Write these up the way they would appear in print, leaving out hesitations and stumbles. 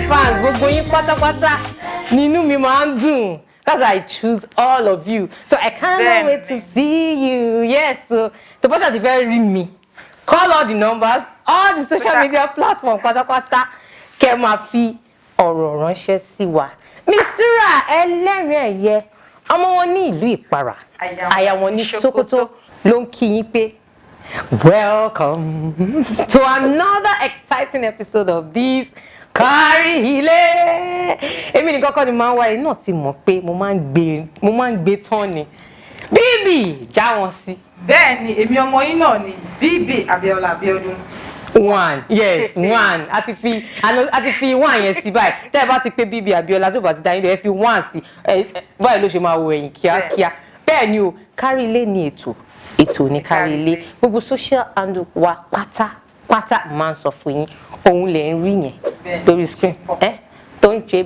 fans, gbogbo yín pátápátá nínú mi máa ń dùn. That's why I choose all of you. So I can't wait to see you. Yes, so the person is very ring me. Call all the numbers, all the social media platforms pátápátá. Kẹ́ máa fi ọ̀rọ̀ ránṣẹ́ sí wa. Mistura ẹlẹ́rìn ẹ̀yẹ, ọmọ wọn ní ìlú Ìpara, aya wọn ní Sókótó ló ń kí yín pé welcome to another exciting episode of this Kárílé. Èmi nìkan kọ́ ni máa ń wáyé náà ti mọ̀ pé mo máa ń gbé tán ni. Bíbí já wọn sí. Bẹ́ẹ̀ ni èmi ọmọ yín náà ni Bíbí Abíọ́lá Abíọ́dún. One, yes, one. A ti fi one yẹn sí báyìí. Tẹ́ ẹ bá ti pé Bíbí Abíọ́lá tó bá ti dá yín lọ ẹ fi one sí. Báyìí ló ṣe máa wo ẹ̀yìn kíákíá. Bẹ́ẹ̀ ni o, Kárílé ni ètò ní Kárílé. Gbogbo social handle wa pátápátá máa ń sọ fún yín. Òun lè ń rí yẹn lórí screen. Tó ń ṣe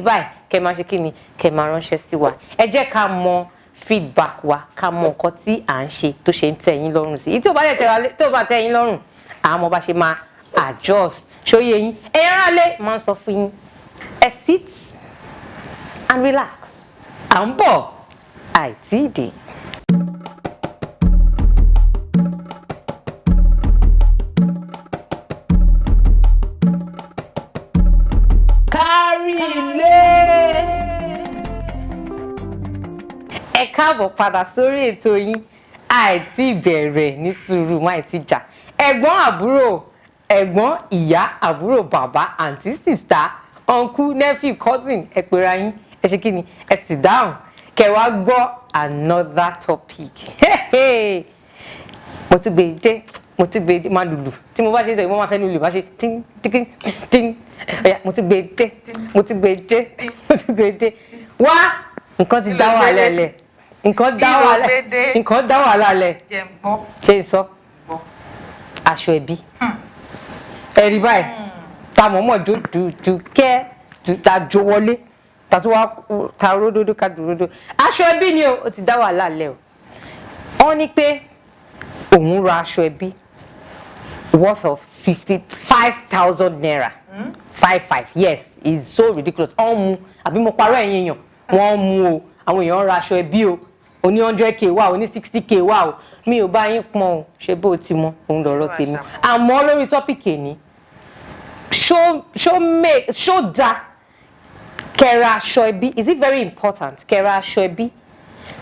báyìí. Kẹ́ máa ṣe kí ni? Kẹ́ máa ránṣẹ́ sí wa. Ẹ jẹ́ ká mọ feedback wa, ká mọ nǹkan tí à ń ṣe tó ṣe ń tẹ́ yín lọ́rùn sí. Èyí tó bá tẹ́ yín lọ́rùn, àmọ́ bá ṣe máa adjust. Ṣóyè yín. Ẹ̀yin aráalé máa ń sọ fún yín. Ẹ sit and relax. À ń bọ̀ àìtí dé. Kárílé. Ẹ káàbọ̀ padà sórí ètò yín àìtí bẹ̀rẹ̀ ní sùúrù má àìtí jà. Ẹ̀gbọ́n àbúrò, ẹ̀gbọ́n ìyá àbúrò bàbá àǹtí sìstá uncle nephew cousin ẹ pera yín ẹ ṣe kí ni ẹ sì dáhùn kẹ́ wá gbọ́ another topic. Mo ti gbé dé máa lùlù tí mo bá ṣe sọ ìwọ́n máa fẹ́ lùlù bá ṣe tín tín tín mo ti gbé dé wá nǹkan ti dá wàhálà lẹ̀ nǹkan dá wàhálà lẹ̀ ṣe ń sọ aṣọ ẹbí ẹ̀rí báyìí ta mọ̀mọ́ jò kẹ́ ta jó wọlé ta tó wá ta ródódó ká dòdòdó aṣọ ẹbí ni ó ti dá wàhálà lẹ̀ o wọ́n ní pé òun ra aṣọ ẹbí worth of 55,000 naira. 55, yes, it's so ridiculous. Wọ́n mú àbí mo parọ́ ẹ̀yin èèyàn wọ́n mú o àwọn èèyàn ra aṣọ ẹbí o oní 100k wà oní 60k wà o mi ò bá yín pọ́n o ṣe bó ti mọ òun lọ́rọ̀ tèmi àmọ́ lórí tọ́pìkì ní ṣó da kẹ́ra aṣọ ẹbí is it very important kẹ́ra aṣọ ẹbí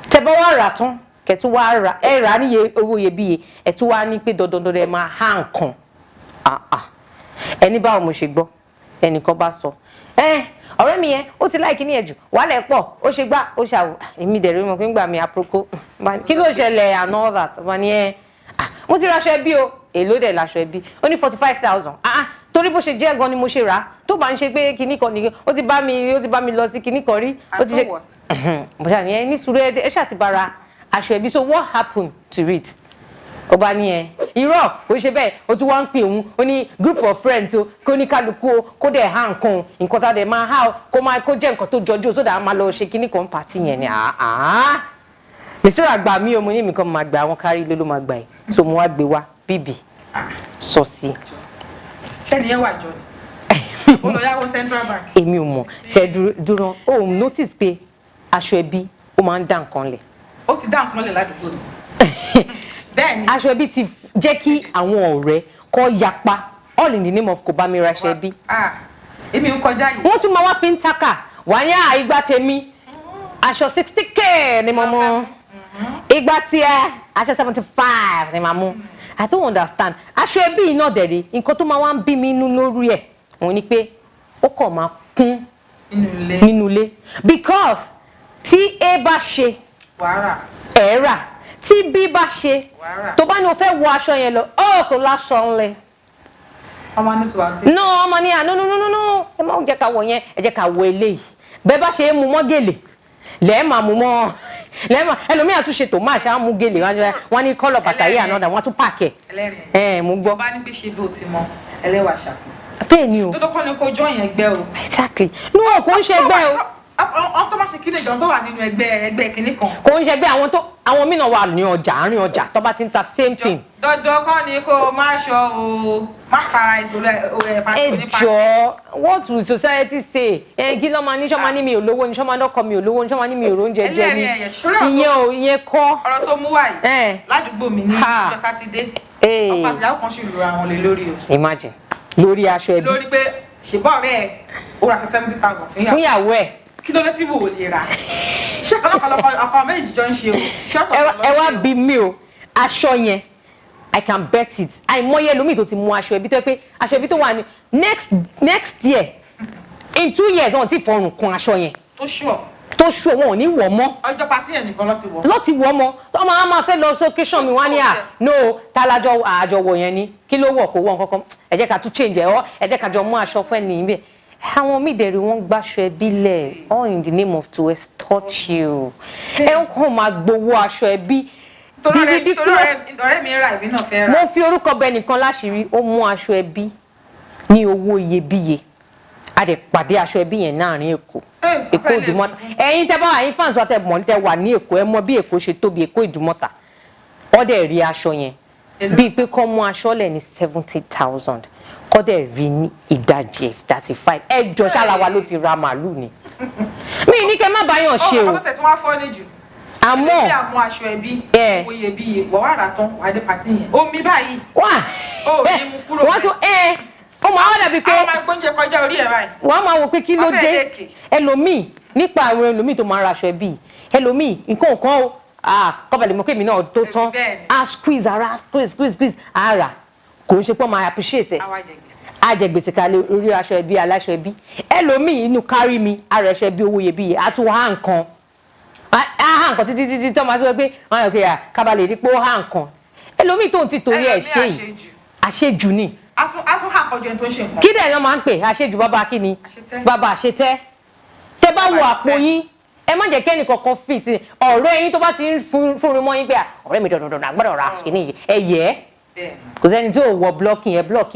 tẹ́ bá wá rà tán kẹ́tù wá rà ẹ rà níye owó iyebíye ẹ tún wá ní pé dandan ẹ máa há nǹkan ẹni báwo mo ṣe gbọ́ ẹnìkan bá sọ ọ̀rẹ́ mi yẹn ó ti láìkí ní ẹ̀jù wàhálẹ̀ pọ̀ ó ṣe gbá ó ṣàwò èmi dẹ̀rẹ́ mọ̀ pé ń gbà mí àpòkó kí ló ṣẹlẹ̀ and all that wọ́n ní mo ti raṣọ ẹbí o èló dẹ̀ laṣọ ẹbí ó ní 45,000 torí bó ṣe jẹ́ gan ni mo ṣe rà á tó bá ń ṣe pé kinní kan nìkan ó ti bá mi lọ sí kinní kan rí ó ti ṣe mo ṣàní ẹ ní sùúrù ẹ ṣàtìbára aṣọ ẹbí so what happened to it ó bá ní ẹ irọ́ ó ṣe bẹ́ẹ̀ ó tún wá ń pè òun ó ní group of friends o kó ní kálukú o kó dẹ̀ há nǹkan tá a dẹ̀ máa há o kó jẹ́ nǹkan tó jọjú o sódà á máa lọ ṣe kíní kan pàtí yẹn ni Mistura àgbà mi ò mo ní mi kan máa gbà àwọn Kárílé ló máa gbà ẹ̀ so mo wá gbé wá Bíbí sọ sí. Ṣẹ́ni yẹn wà jọ ni ó lọ yáwó Central Bank. Èmi ò mọ̀ ṣe dúró o notice pé aṣọ ẹbí ó máa ń dá nǹkan lẹ̀. Ó ti dá nǹkan lẹ̀ ládùúgbò ni. Bẹ́ẹ̀ni. Aṣọ ẹbí ti jẹ́ kí àwọn ọ̀rẹ́ kọ́ yapa all in the name of kò bá mi raṣọ ẹbí. Èmi ń kọjá yìí. Wọ́n tún máa wá fi ń tákà wà ní ìgbà tèmi aṣọ 60k ni mo mú ìgbà tiẹ̀ aṣọ 75 ni màá mú I don't understand aṣọ ẹbí iná dẹ̀rẹ̀ nǹkan tó máa wá ń bí mi inú lórí ẹ̀ òun ni pé ó kàn máa kún nínú ilé because tí A bá ṣe ẹ̀ rà tí bí bá ṣe tó bá ní o fẹ́ wọ aṣọ yẹn lọ kò láṣọ ńlẹ̀. Ọmọ ní tí wàá dé. No ọmọ ní no ẹ má jẹ́ ká wọ yẹn ẹ jẹ́ ká wọ eléyìí bẹ́ẹ̀ bá ṣe é mu mọ́ gèlè lẹ́ẹ̀ máa mú mọ́ ẹlòmíràn tún ṣe tó máa ṣe á mú gèlè wọ́n ní kọ́lọ̀ bàtà yìí ànádà wọ́n tún pààkẹ́ ẹ̀ mú gbọ́. bá ní bí ṣe bó ti mọ ẹlẹ́wà ṣàkó. bẹ́ẹ̀ ni o. tó kọ́ ni kó jọ yẹn gbẹ́ o. Exactly no kò ń ṣe gbẹ́ o. àwọn tó bá ṣe kíni ìjọ tó wà nínú ẹgbẹ́ kìíní kan. kò ń ṣe ẹgbẹ́ àwọn mìíràn wà ní ọjà àárín ọjà tó bá ti ń ta same thing. dandan kọ́ ni kó má ṣọ o má para ìdòrò pàtó ní pàtó. ẹ jọ what will society say kí ló máa ní sọ́mà ní mi ò lówó ní sọ́mà lọ́kọ mi ò lówó ní sọ́mà ní mi ò róúnjẹ jẹ ní ìyẹn kọ́. ọ̀rọ̀ tó mú wáyé ládùúgbò mi ní ọjọ́ sátidé ọkọ àtìyàwó kan sì lura wọn lé lórí o. imagine lórí aṣọ ẹbí. lórí pé ṣèbọ̀ ọ̀rẹ́ ẹ̀ ó ra 70,000 fún ìyàwó ẹ̀. kí ló dé tí wò lè rà ṣé kọ́lọ́kọ́lọ́ ọkọ méjì jọ ń ṣe o ṣé ọ̀tọ̀ lọ ṣe o. ẹ wá bí mi o aṣọ yẹn I can bet it àìmọye ẹlòmíì tó ti mú aṣọ ẹbí tó yẹ pé aṣọ ẹbí tó wà ní next year in 2 years wọn ti fọrùn kun aṣọ yẹn. tó ṣù wọn ò ní wọ̀ mọ́. ọjọ́ pàtí yẹn nìkan ló ti wọ̀ mọ́ tó máa fẹ́ lọ sókèṣàn mi wá ní no tálájọ àjọwọ̀ yẹn ni kí ló wọ̀ kó wọ̀ nǹkan kan ẹ jẹ́ ká tún change ẹ̀ ọ́ ẹ jẹ́ ká jọ mú aṣọ fẹ́ nìyí bẹ́ẹ̀. àwọn mídẹ̀rì wọn gbàṣọ ẹbí lẹ̀ all in the name of to extort you. ẹ ń kàn máa gbowó aṣọ ẹbí. torí ọ̀rẹ́ mi ra ìbí náà fẹ́ ra. mo fi orúkọ bẹ nìkan láṣìírí ó mú aṣọ ẹbí ní owó iyebíye a dẹ̀ pàdé aṣọ ẹbí yẹn láàrin Èkó Ìdúmọ̀tà ẹ̀yin tẹ́ bá wà yín fans wa tẹ́ mọ̀ tẹ́ wà ní Èkó ẹ mọ̀ bí Èkó ṣe tóbi Èkó Ìdúmọ̀tà ó dẹ̀ rí aṣọ yẹn bíi pé kọ́ mú aṣọ lẹ̀ ní 70,000 kọ́ dẹ̀ rí ní ìdajì 35 ẹjọ́ ṣáláwa ló ti ra màálù ni mi ní kẹ́ má báyàn ṣe o. ọkọ tó tẹ̀ tí wọ́n á fọ́ ní jù àmọ́ ẹbí àmú aṣọ ẹbí owó iyebíye wọ́n wà rà tán wà á dé pàtí yẹn omi báyìí ó ní mú kúrò wọ́n tún ó máa wá dàbí pé àwọn máa gbóúnjẹ kọjá orí ẹ̀ báyìí. wọ́n á máa wò pé kí ló dé ẹlòmíì nípa àwọn ẹlòmíì tó máa ń raṣọ ẹbí ẹlòmíì nǹkan kan ó kọ́bàlì mọ́ pé èmi náà tó tán á squeeze ara squeeze ara kò ń ṣe pé máa appreciate ẹ̀ á jẹ gbèsè kalẹ̀ orí aṣọ ẹbí aláṣọ ẹbí ẹlòmíì inú kárí mi ara ẹṣẹ bí owó iyebíye á tún há nǹkan títí tó máa tó pé wọ́n yọ pé kábàlì rí pé ó há nǹkan ẹlòmíì tó ń ti torí ẹ̀ ṣe yìí àṣejù ni. a tún hà kọjú ẹni tó ń ṣe nǹkan. kí dẹ̀ ló máa ń pè àṣejù bàbá kí ni bàbá àṣetẹ́ tẹ bá wo àpò yín ẹ má jẹ́ kẹ́ni kankan fit ọ̀rẹ́ yín tó bá ti ń fúnni mọ́ yín pé ọ̀rẹ́ mi dandan àgbàdo ra kíní yìí ẹ yẹ kò sẹ́ni tí ò wọ blọ́ọ̀kì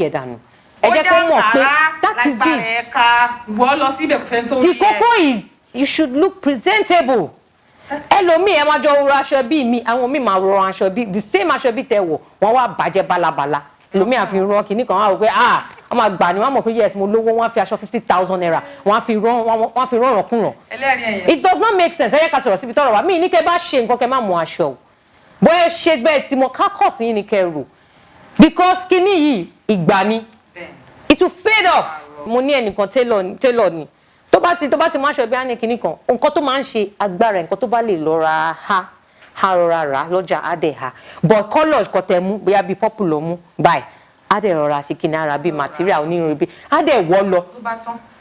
ẹ dànù ẹ jẹ́ kó mọ̀ pé that is it. wọ́n lọ síbẹ̀ kò sẹ́ni tó rí ẹ. the koko is you should look presentable. ẹlòmíì ẹ máa jọ rọ aṣọ bíi mi àwọn míì máa rọ aṣọ bíi the same aṣọ bíi tẹ wọ̀ wọ́n wá bàjẹ́ balabala ẹlòmíì àfi rán kinní kan wá wò pé wọ́n máa gbà ní wọ́n mọ̀ pé yes mo lówó wọ́n á fi aṣọ 50,000 naira wọ́n á fi rán ọ̀rọ̀kùnràn. it does not make sense ẹ yẹ ká sọ̀rọ̀ síbi tọ́rọ̀ wá mí ní kẹ́ bá ṣe nǹkan kẹ́ má mú aṣọ o bóyá ṣe gbẹ́ tí mo kákọ̀sí yín ni kẹ́ rò because kinní yìí ìgbà ni it will fade off mo ní ẹnìkan tailor ni tó bá ti mú aṣọ bí á ní kinní kan nǹkan tó máa ń ṣe agbára nǹkan tó bá lè lọ́ra ha rọra rà lọ́jà á dẹ̀ ha but colour kan tẹ̀ mú bóyá bíi purple ló mú báyìí á dẹ̀ rọra ṣe kinní ara bíi material onírúurú bíi á dẹ̀ wọ́ lọ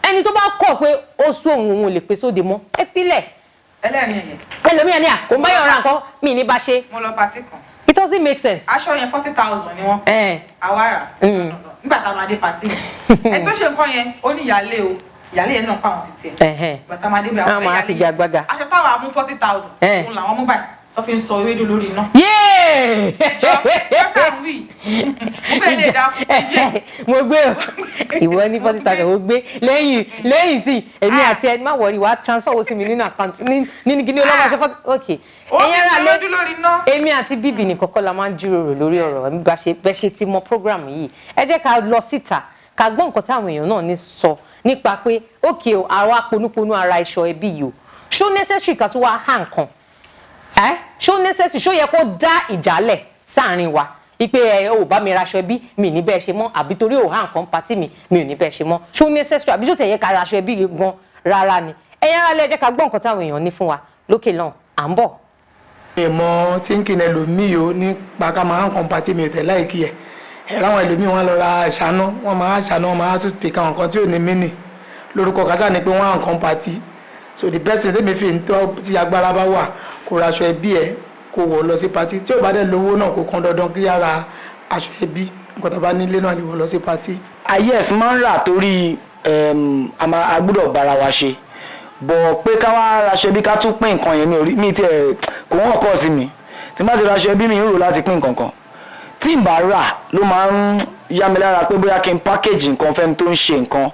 ẹni tó bá kọ̀ pé ó sún òun ò lè pè sóde mọ́ ẹ filẹ̀. ẹlẹ́rìn ẹ̀yẹ. ẹlòmíyàn ní kò ń báyọ̀ ra nǹkan mi ní bá ṣe. mo lọ pàtí kan. it doesn't make sense. aṣọ yẹn 40,000 ni wọ́n. àwa rà nígbà tá a máa dé pàtí yẹn. ẹ tó ṣe nǹkan yẹn ó ní ìyáálé o ìyáálé yẹn náà pa àwọn títí ẹ. gbàtà máa dé bí àwọn ìyáálé yẹn aṣọ táwa mú 40,000 òun làwọn mú báyìí tó fi ń sọ ewédú lórí iná. mo gbé o ìwọ ní 40,000 mo gbé lẹ́yìn sí èmi àti ẹni má wọrí wàá transfer owó sí mi nínú àkáǹtì nínú gíní ọlọ́mọ ṣe 40 ok. ẹ̀yin ara lé èmi àti bíbí ní kọ́kọ́ la máa ń jíròrò lórí ọ̀rọ̀ bẹ́ẹ̀ ṣe ti mọ program yìí ẹ jẹ́ ká lọ síta ká gbọ́ nǹkan táwọn èèyàn náà ní sọ nípa pé ok o àwa ponúponú ara iṣọ ẹbí yìí o ṣó necessary ká tún wá há nǹkan ṣó necessary ṣó yẹ kó dá ìjálẹ̀ sáàrin wa ipe ò bá mi raṣọ ẹbí mi ní bẹ́ẹ̀ ṣe mọ́ àbí torí ò há nǹkan pátì mi ò ní bẹ́ẹ̀ ṣe mọ́ ṣó necessary àbí ṣó tẹ̀ yẹ ká raṣọ ẹbí gan rárá ni ẹ̀yin ara lẹ jẹ́ ká gbọ́ nǹkan táwọn èèyàn ní fún wa lókè náà à ń bọ̀. ìmọ̀ tí ń kìnnà ẹlòmíì ó nípa ká máa ń kàn pátì mi ò tẹ̀ láìkí ẹ̀ láwọn ẹlòmíì wọn lọ ra ṣáná wọn máa ṣáná wọn máa tún pè káwọn kan tí ò ní mínì lórúkọ kásá ni pé wọn à ń kàn pátì so the best thing tẹ́mi fi ń tọ́ tí agbára bá wà kó raṣọ ẹbí ẹ̀ kó wọ̀ lọ sí patí tí ò bá dẹ̀ lówó náà kó kan dandan kí ara aṣọ ẹbí nǹkan tó bá nílé náà lè wọ̀ lọ sí patí. yes máa ń rà torí a gbọ́dọ̀ bára wa ṣe bọ̀ pé ká wá raṣọ ẹbí ká tún pín nǹkan yẹn mi tiẹ̀ kò wọ́n kọ́ sí mi tí n bá ti raṣọ ẹbí mi ń rò láti pín nǹkan kan tí n bá rà ló máa ń yá mi lára pé bóyá kí n package nǹkan fẹ́ni tó ń ṣe nǹkan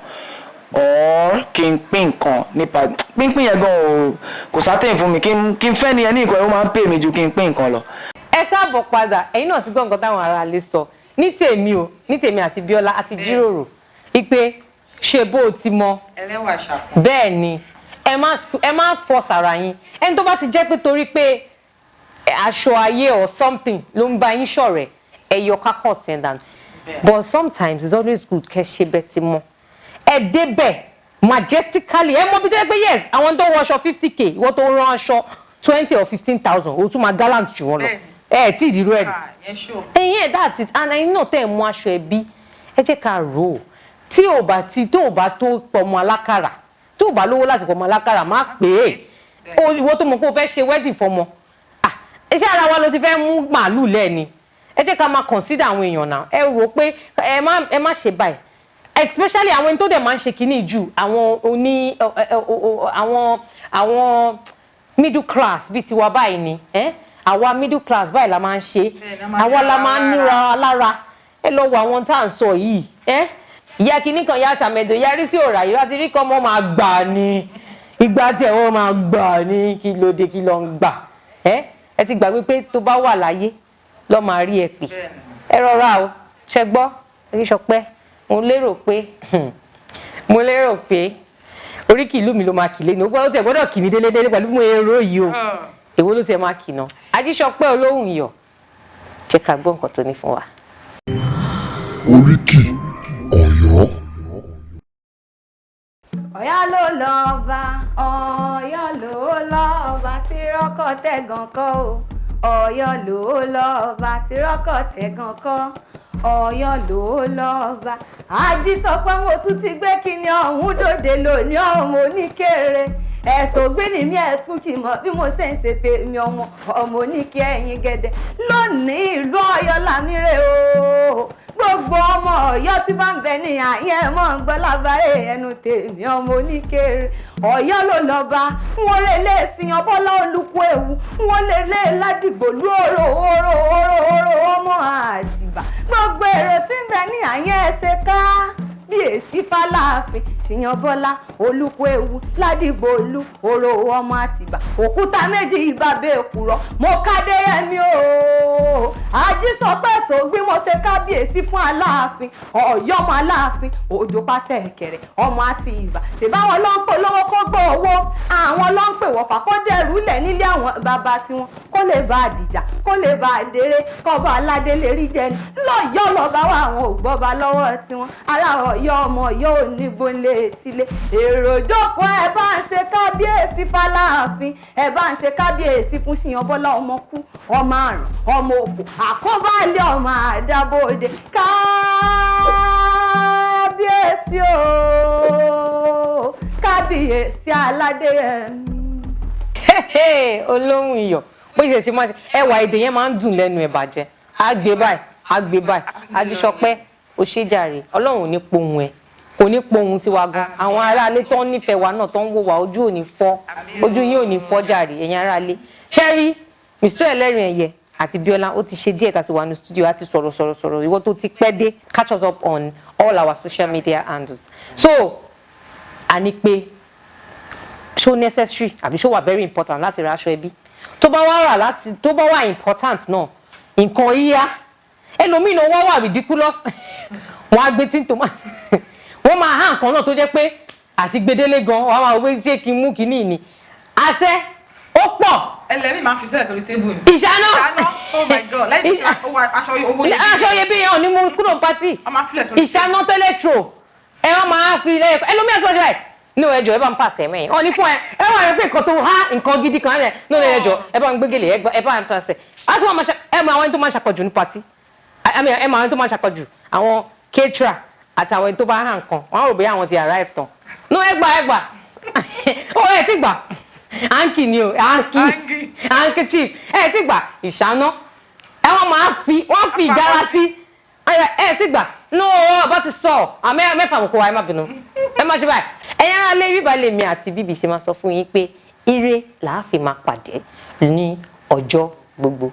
or or kí n pín nǹkan nípa pínpín yẹn gan kò sátẹ̀yìn fún mi kí n fẹ́ ni ẹ ní nǹkan ó máa ń pè mí ju kí n pín nǹkan lọ. ẹ káàbọ̀ padà ẹ̀yin náà ti gbọ́ nǹkan táwọn ará lè sọ ní tèmi àti Bíọ́lá àti jíròrò ipe ṣe bó o ti mọ ẹlẹ́wà ṣàkóso. bẹ́ẹ̀ ni ẹ má force ara yín ẹni tó bá ti jẹ́ pé torí pé aṣọ ayé or something ló ń bá yín ṣọ̀rẹ́ ẹ yọ kákọ̀ sẹ́ndàn but sometimes it's always good kẹ́ ṣe bẹ́ẹ̀ ti mọ́ ẹ débẹ̀ majestically ẹ mọ̀ bí tó yẹ pé yes àwọn tó wọ aṣọ 50k ìwọ tó rán aṣọ 20 or 15,000 o tún máa gallant jù wọn lọ ẹ tí ìdírú ẹ ẹ̀yin ẹ that's it and ẹ̀yin náà tẹ́ ẹ mú aṣọ ẹbí ẹ jẹ́ ká rò ó tí ò bá tó pọmọ alákàrà tí ò bá lówó láti pọmọ alákàrà má pè é ìwọ tó mọ̀ pé o fẹ́ ṣe wedding fọmọ iṣẹ́ ara wa ló ti fẹ́ mú màálù lẹ́ni ẹ jẹ́ ká máa consider àwọn èèyàn náà ẹ rò pé ẹ má ṣe báyìí especially àwọn ẹni tó dẹ̀ máa ń ṣe kínní jù àwọn middle class bíi tiwa báyìí ni àwa middle class báyìí la máa ń ṣe àwa la máa ń níra lára ẹ lọ wo àwọn tá à ń sọ yìí ìyá kínní kan yá tàmẹ̀dò yarí sí òrà yìí láti rí kọ́ ọmọ máa gbà ní ìgbà tí ẹ̀wọ̀n máa gbà ní kí ló dé kí ló ń gbà ẹ ti gbàgbé pé tó bá wà láyé lọ́ máa rí ẹ pè ẹ rọra o ṣẹ gbọ́ Oríṣọpẹ́ mo lérò pé oríkì ìlú mi ló máa kì lé ní ó gbọ́dọ̀ kì mí délédélé pẹ̀lú mo èrò yìí o èwo ló ti máa kì náà Ajíṣọpẹ́ olóhùn iyọ̀ jẹ́ ká gbọ́ nǹkan tó ní fún wa. Oríkì Ọ̀yọ́. Ọ̀yọ́ ló lọ́ba Ọ̀yọ́ ló lọ́ba tí rọ́kọ̀ tẹ̀gàn kọ́ o Ọ̀yọ́ ló lọ́ba tí rọ́kọ̀ tẹ̀gàn kọ́ Ọ̀yọ́ ló lọ́ba Ajíṣọpẹ́ mo tún ti gbé kíni ọ̀hún dòde lónìí ọmọ oníkéré ẹ̀sùn ògbéni mi ẹ̀tún kì mọ̀ bí mo ṣe ń ṣe tèmi ọmọ oníkẹ́ ẹ̀yìn gẹ̀dẹ̀ lónìí ìlú Ọ̀yọ́ lámìrè o gbogbo ọmọ Ọ̀yọ́ tí bá ń bẹ ní àyẹn mọ ń gbọ́ lábàárẹ ẹnu tèmi ọmọ oníkéré Ọ̀yọ́ ló lọ́ba wọn lè lé ìsìyàn Bọ́lá Olúkú ewu wọn lè lé Ládìgbòlú òrò ọmọ Àtìbà gbogbo èrò tí ń bẹ ní àyẹn ẹsẹ ká bí èsì fàlàáfin ṣìyàn Bọ́lá Olúkú ewu Ládìgbòlú òrò ọmọ Àtìbà òkúta méjì ìbàbẹ èkùrọ́ mo kádéyẹmí o Ajíṣọpẹ́ sògbí mo ṣe kábíyèsí fún Aláàfin Ọ̀yọ́ ọmọ Aláàfin òjò pàṣẹ ẹ̀kẹ̀rẹ̀ ọmọ Àtìbà ṣèbáwọn ló ń pè lówó kó gbọ́ owó àwọn ló ń pè wọ̀fà kó dẹrù lẹ̀ nílé àwọn bàbá tiwọn kó lè bá àdìjà kó lè bá àdèrè kọba aládé lè rí jẹ ní lọ́yọ́ lọ́ba wa àwọn ògbọ́ba lọ́wọ́ tiwọn ará Ọ̀yọ́ ọmọ Ọ̀yọ́ onígbónlé etílé èrò ìjókòó ẹ bá ń ṣe kábíyèsí f'Aláàfin ẹ bá ń ṣe kábíyèsí fún Ṣìyàn Bọ́lá ọmọ kú ọmọ àrùn ọmọ òfò àkóbálẹ̀ ọmọ àdàbòde kábíyèsí o kábíyèsí Aládéyẹmí. Olóhùn iyọ̀ bó ṣe máa ṣe ẹwà èdè yẹn máa ń dùn lẹ́nu ẹ̀ bàjẹ́ àgbé báyìí Ajíṣọpẹ́ ó ṣe jàre Ọlọ́run ò ní pohùn ẹ̀ kò ní pohùn tiwa gan àwọn aráalé tó ń nífẹ̀ẹ́ wa náà tó ń wò wá ojú ò ní fọ́ ojú yín ò ní fọ́ jàre ẹ̀yin aráalé ṣẹ́rí Mr. Ẹlẹ́rìn Ẹ̀yẹ àti Bíọ́lá ó ti ṣe díẹ̀ tá a ti wà ní studio àti sọ̀rọ̀ ìwọ tó ti pẹ́ dé catch us up on all our social media handles so a ní pé ṣó necessary àbí ṣó wà very important láti ra aṣọ ẹbí tó bá wà important náà nǹkan yíyá ẹlòmíì náà wọ́n wà ridiculous wọ́n á gbé tí ń tó máa wọ́n máa há nǹkan náà tó jẹ́ pé àti gbedele gan wọ́n á máa wé ṣé kí n mú kíní ni àṣẹ ó pọ̀. ẹlẹ́rìí máa fi sílẹ̀ torí tébù ni. ìṣáná oh my god lẹ́yìn tí aṣọ owó yẹn. aṣọ yẹn bí yẹn ní mo kúrò pátì ìṣáná tẹ́lẹ̀trò ẹ wọ́n máa fi lẹ́yìn ẹlòmíì ẹ̀sọ́ ṣe báyìí ní ẹjọ́ ẹ bá ń pàṣẹ mẹ́yìn ọ ní fún ẹ wà rẹ pé nǹkan tó há nǹkan gidi kan rẹ ní ẹjọ́ ẹ bá ń gbégélé ẹ bá ń pàṣẹ àti wọn ẹ mọ àwọn ẹni tó máa ń ṣàpọ̀jù ní pátì ẹ mọ àwọn ẹni tó máa ń ṣàpọ̀jù àwọn caterer àti àwọn ẹni tó bá há nǹkan wọn rò bóyá àwọn ti arrive tán ní ẹgbà ó ẹ ti gbà hanky ni o hanky chief ẹ ti gbà ìṣáná ẹ wọ́n fi ìdára sí ẹ ti gbà no ọba ti sọ àmì mẹ́fà mọ̀ kó wa ẹ má bínú ẹ má ṣe báyìí ẹ̀yin ará lé bíbá lèmi àti BBC máa sọ fún yín pé ire làá fi máa pàdé ní ọjọ́ gbogbo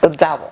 ó dàbọ̀.